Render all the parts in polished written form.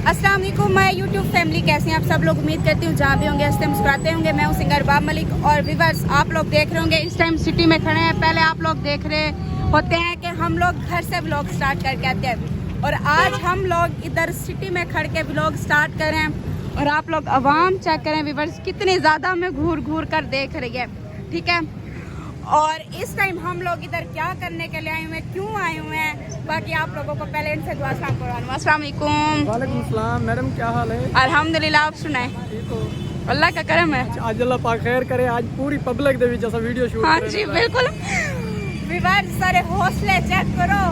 अस्सलाम वालेकुम my YouTube family, कैसे हैं आप सब लोग। उम्मीद करती हूँ जहाँ भी होंगे हंसते मुस्कुराते होंगे। मैं हूँ सिंगर बाब मलिक और व्यूअर्स आप लोग देख रहे होंगे इस टाइम सिटी में खड़े हैं। पहले आप लोग देख रहे होते हैं कि हम लोग घर से व्लॉग स्टार्ट करके आते हैं और आज हम लोग इधर सिटी में खड़ के व्लॉग स्टार्ट कर रहे हैं और आप लोग आवाम चेक करें व्यूअर्स कितनी ज़्यादा हमें घूर घूर कर देख रही है, ठीक है। और इस टाइम हम लोग इधर क्या करने के लिए आए हुए हैं, क्यों आए हुए हैं, बाकी आप लोगों को पहले इनसे दुआ सलाम करवाऊँ। अस्सलाम वालेकुम। वालेकुम सलाम। मैडम क्या हाल है? अल्हम्दुलिल्लाह, आप सुनाए? ठीक हो? अल्लाह का करम है। आज अल्लाह पाक खैर करे, आज पूरी पब्लिक दे विच असा वीडियो शूट हाँ जी बिल्कुल। विवाद सारे हौसले चेक करो,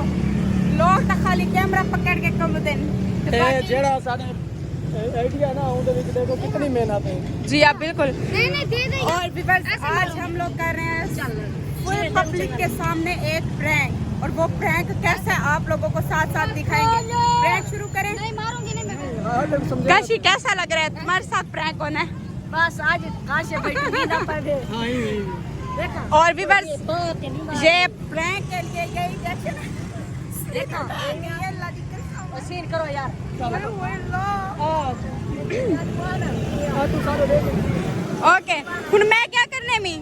लोग तो खाली कैमरा पकड़ के कम दिन जेड़ा साडे आइडिया ना उनके विच देखो कितनी मेहनत है। जी आप बिल्कुल। और विवाद आज हम लोग कर रहे हैं फुल पब्लिक के सामने एक प्रैंक, और वो प्रैंक कैसे आप लोगों को साथ साथ दिखाएंगे। प्रैंक शुरू करें। काशी कैसा लग रहा है तुम्हारे साथ प्रैंक होना है? बस आज से बैठी ना पर देखा। और भी बस ये प्रैंक के लिए यही देखा सीन करो यार। ओके हुन मैं क्या करने में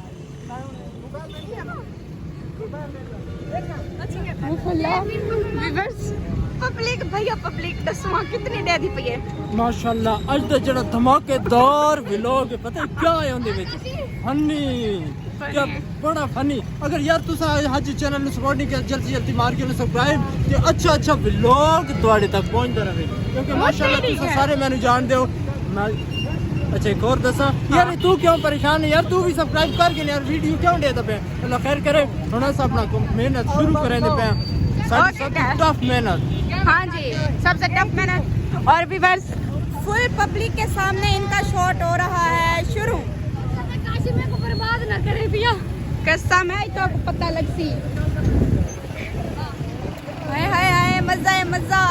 पब्लिक भैया पब्लिक दसवा कितनी दे दी पई है माशाल्लाह। आज तो जड़ा धमाकेदार व्लॉग पता है क्या है उनदे विच फनी, क्या बड़ा फनी। अगर यार तुसा हज चैनल नु सपोर्ट नहीं किया जल्दी जल्दी मार के सब्सक्राइब ते अच्छा व्लॉग ਤੁਹਾਡੇ तक पहुंचदा रहे, क्योंकि माशाल्लाह तुसा सारे मैंने जान दे हो। अच्छा एक और दसा यार तू क्यों परेशान है यार, तू भी सब्सक्राइब कर के यार वीडियो क्यों देता पे। अल्लाह खैर करे। हुन अस अपना मेहनत शुरू करें दे पे सबसे टफ मेहनत। हाँ जी सबसे टफ मेहनत। और भी बस फुल पब्लिक के सामने इनका शॉट हो रहा है शुरू। मेरे को बर्बाद ना करे भैया, कसम है तो आपको पता लग सी। हाय हाय हाय मजा है मजा।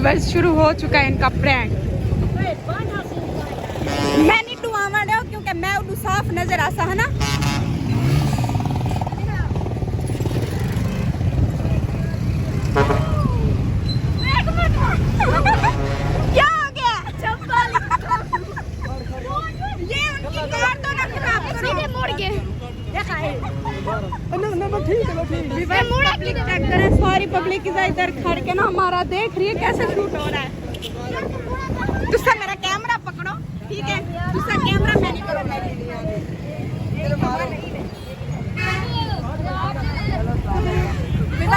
बस शुरू हो चुका है इनका प्रैंक। मैं नहीं डुआवा दो क्योंकि मैं उनको साफ नजर आसा है ना। क्या हो गया? ये उनकी कार तो ना खराब करो। सीधे मुड़ के देखा है। पब्लिक चेक करें, सारी पब्लिक इधर खड़ के ना हमारा देख रही है कैसे शूट हो रहा है। तुसा मेरा कैमरा पकड़ो, ठीक है? तुसा कैमरा मैंने करो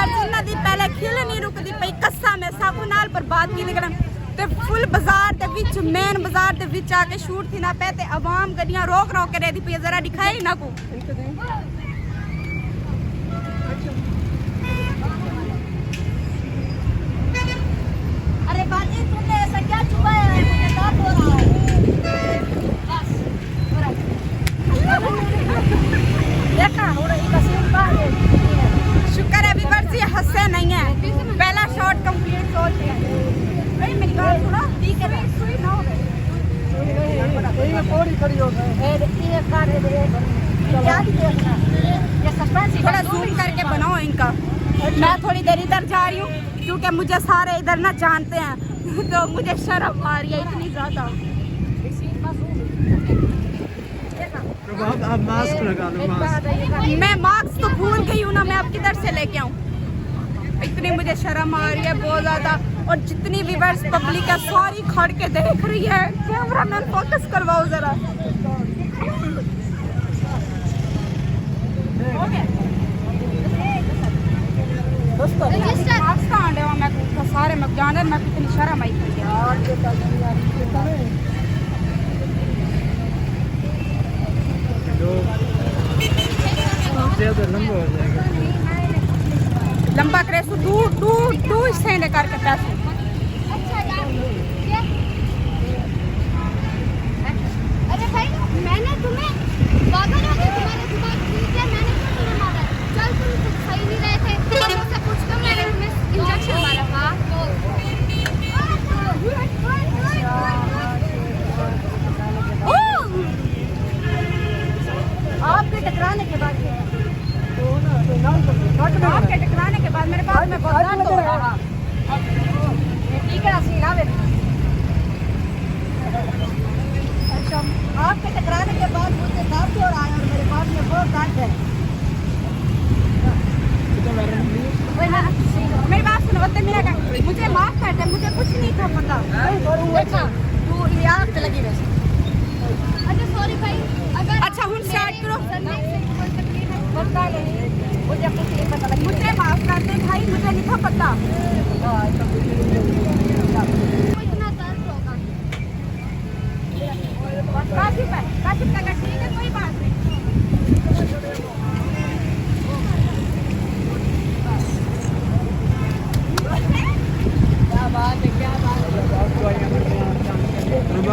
जिन्ना दी पहले खिल नहीं रुकदी पई कसम है साबू नाल पर बात की निकलम ते फुल बाजार दे विच मेन बाजार दे विच आके शूट थी ना पे ते आवाम गड्डियां रोक रोक के रेदी पई जरा दिखाई ना को। अरे बाजी तुमने ऐसा क्या छुपाया है, मुझे दर्द हो रहा है। बस देखा हो रही का सीन बाहर है। शुक्र है व्यूअर्स ये हंसे नहीं है। पहला शॉट कंप्लीट हो गया। भाई मेरी बात सुनो, ठीक है सुई ना हो गई ये पौड़ी खड़ी हो गई। ये कार है क्या देखना ये सस्पेंस थोड़ा जूम करके बनाओ इनका। मैं थोड़ी देर इधर जा रही हूँ क्योंकि मुझे सारे इधर ना जानते हैं तो मुझे शर्म आ रही है इतनी ज्यादा। आप मास्क लगा लो। मास्क मैं मास्क तो भूल गई हूँ ना, मैं अब किधर से लेके आऊँ। इतनी मुझे शर्म आ रही है बहुत ज्यादा। और जितनी व्यूअर्स पब्लिक है सारी खड़ के देख रही है। कैमरा मैन फोकस करवाओ जरा। मास्क कहाँ ले मैं सारे मैं जाने मैं कितनी शर्म आई थी लंबा हो जाएगा। लंबा करे तो टू हिस्से करके पैसे। अरे भाई मैंने तुम्हें पागल हो गई, तुम्हारे दिमाग ठीक है, मैंने क्यों तुम्हें मारा? चल तुम कुछ सही नहीं रहे थे, मुझसे पूछ कर मैंने तुम्हें इंजेक्शन मारा था। आपके टकराने के बाद आपके टकराने के बाद मेरे पास में बहुत दर्द हो रहा।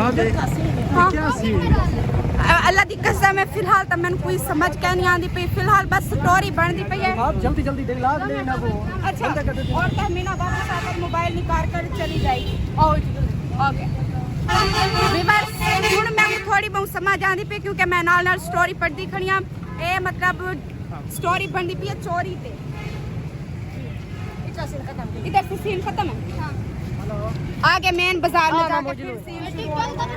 दिखा दे हाँ। क्या सीन अल्लाह दी कसम है फिलहाल तो मैंने कोई समझ के नहीं आती पई फिलहाल बस स्टोरी बनती पई है आप जल्दी जल्दी दिला दे ना वो अच्छा और तहमीना वापस आकर मोबाइल निकाल कर चली जाएगी ओके व्यूअर्स हुण मैं थोड़ी बहुत समझ आती पई क्योंकि मैं नाल नाल स्टोरी पढ़ती खड़ी हां ए मतलब स्टोरी बनती पई है चोरी ते इधर से सीन खत्म है हाँ। आगे मेन बाजार में जाकर फिर सीन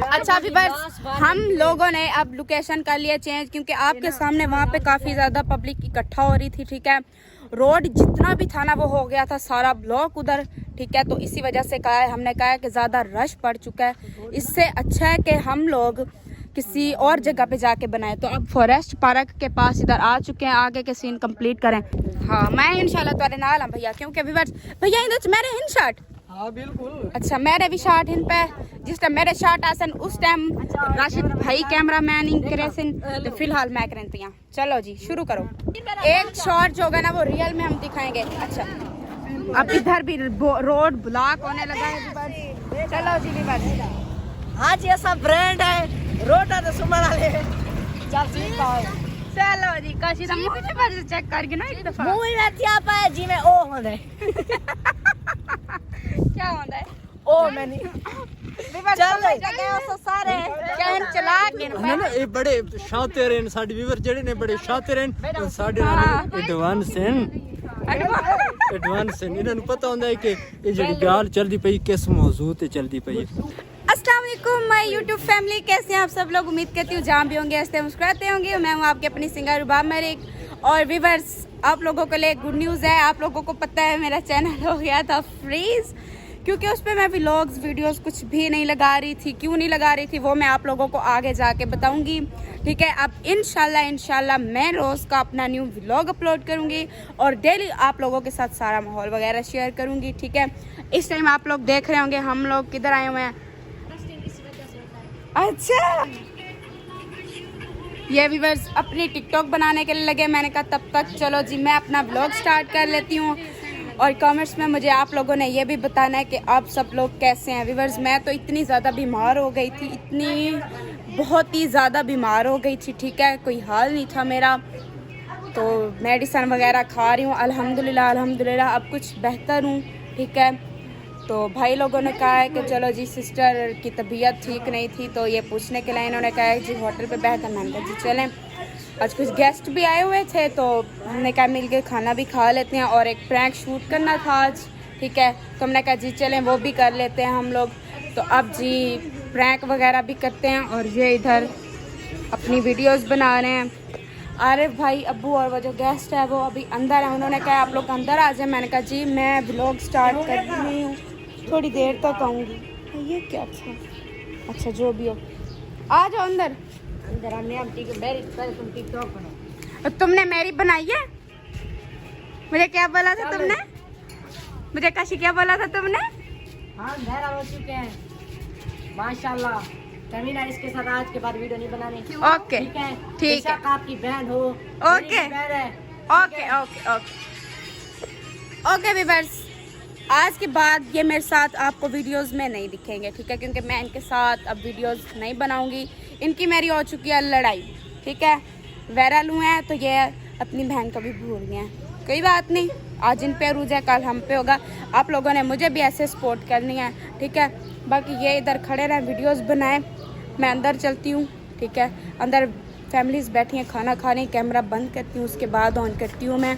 अच्छा व्यूअर्स हम लोगों ने अब लोकेशन कर लिया चेंज क्योंकि आपके सामने वहाँ पे काफ़ी ज़्यादा पब्लिक इकट्ठा हो रही थी ठीक है रोड जितना भी था ना वो हो गया था सारा ब्लॉक उधर ठीक है तो इसी वजह से कहा है हमने कहा है कि ज़्यादा रश पड़ चुका है इससे अच्छा है कि हम लोग किसी और जगह पे जाके बनाए तो अब फॉरेस्ट पार्क के पास इधर आ चुके हैं आगे के सीन कंप्लीट करें हाँ मैं इंशाल्लाह तुम्हारे नाल हाँ भैया क्योंकि व्यूअर्स भैया इधर मेरे हिन शॉट हाँ बिल्कुल अच्छा मेरे भी शॉट इन पे जिस टाइम मेरे शॉट आसन उस टाइम राशिद भाई कैमरा मैनिंग करे सन तो फिलहाल मैं करती हूँ चलो जी शुरू करो एक शॉट जो होगा ना वो रियल में हम दिखाएंगे अच्छा अब इधर भी रोड ब्लॉक होने लगा है चलो जी व्यूअर्स आज ऐसा ब्रांड है रोड तो सुमरा ले चल सी पाओ चलो जी काशी दा मुंह पे बाजू चेक करके ना एक दफा मुंह में थिया पाए जी में ओ होने क्या होता है ओ मैंने चल गए हो सारे कैन चला के ना ना ये बड़े शातिर हैं साडे व्यूअर जेडे ने बड़े शातिर हैं साडे नाल एडवांस हैं एडवांस हैं इन्हां नूं पता हुंदा है कि ये जेडी गाल चलदी पई किस मौजू ते चलदी पई अस्सलाम वालेकुम माय यूट्यूब फैमिली कैसे हैं आप सब लोग उम्मीद करती हूँ जहाँ भी होंगे ऐसे मुस्कुराते होंगे मैं हूँ आपकी अपनी सिंगर रुबाब मलिक और व्यूअर्स आप लोगों के लिए गुड न्यूज़ है आप लोगों को पता है मेरा चैनल हो गया था फ्रीज क्योंकि उस पर मैं व्लॉग्स वीडियोस कुछ भी नहीं लगा रही थी क्यों नहीं लगा रही थी वो मैं आप लोगों को आगे जाके बताऊंगी ठीक है अब इंशाल्लाह मैं रोज़ का अपना न्यू व्लॉग अपलोड करूंगी और डेली आप लोगों के साथ सारा माहौल वगैरह शेयर करूंगी ठीक है इस टाइम आप लोग देख रहे होंगे हम लोग किधर आए हुए हैं अच्छा ये व्यूअर्स अपनी टिकटॉक बनाने के लिए लगे मैंने कहा तब तक चलो जी मैं अपना ब्लॉग स्टार्ट कर लेती हूँ और कमेंट्स में मुझे आप लोगों ने ये भी बताना है कि आप सब लोग कैसे हैं व्यूअर्स मैं तो इतनी ज़्यादा बीमार हो गई थी इतनी बहुत ही ज़्यादा बीमार हो गई थी ठीक है कोई हाल नहीं था मेरा तो मेडिसिन वगैरह खा रही हूँ अल्हम्दुलिल्लाह अब कुछ बेहतर हूँ ठीक है तो भाई लोगों ने कहा है कि चलो जी सिस्टर की तबीयत ठीक नहीं थी तो ये पूछने के लिए इन्होंने कहा है जी होटल पे बेहतर मैंने कहा जी चलें आज कुछ गेस्ट भी आए हुए थे तो हमने कहा मिल के खाना भी खा लेते हैं और एक प्रैंक शूट करना था आज ठीक है तो हमने कहा जी चलें वो भी कर लेते हैं हम लोग तो अब जी प्रैंक वगैरह भी करते हैं और ये इधर अपनी वीडियोस बना रहे हैं आरिफ भाई अब्बू और वो जो गेस्ट है वो अभी अंदर है उन्होंने कहा आप लोग अंदर आ जाए मैंने कहा जी मैं व्लॉग स्टार्ट कर रही हूँ थोड़ी देर तक आऊँगी ये क्या था अच्छा जो भी हो आ जाओ अंदर अंदर हमने हम टिकटॉक बनाओ तुमने मेरी बनाई है मुझे क्या बोला था तुमने मुझे काशी क्या बोला था तुमने हाँ मेरा हो चुके हैं माशाल्लाह तमीना इसके साथ आज के बाद वीडियो नहीं बनानी ओके ठीक है ठीक है आपकी बहन हो okay okay okay okay okay viewers आज के बाद ये मेरे साथ आपको वीडियोस में नहीं दिखेंगे ठीक है क्योंकि मैं इनके साथ अब वीडियोस नहीं बनाऊंगी इनकी मेरी हो चुकी है लड़ाई ठीक है वैरल हुए हैं तो ये अपनी बहन को भी भूल गए हैं कोई बात नहीं आज इन पे अरूज है कल हम पे होगा आप लोगों ने मुझे भी ऐसे सपोर्ट करनी है ठीक है बाकी ये इधर खड़े रहे वीडियोस बनाए मैं अंदर चलती हूँ ठीक है अंदर फैमिलीज बैठी हैं खाना खाने कैमरा बंद करती हूँ उसके बाद ऑन करती हूँ मैं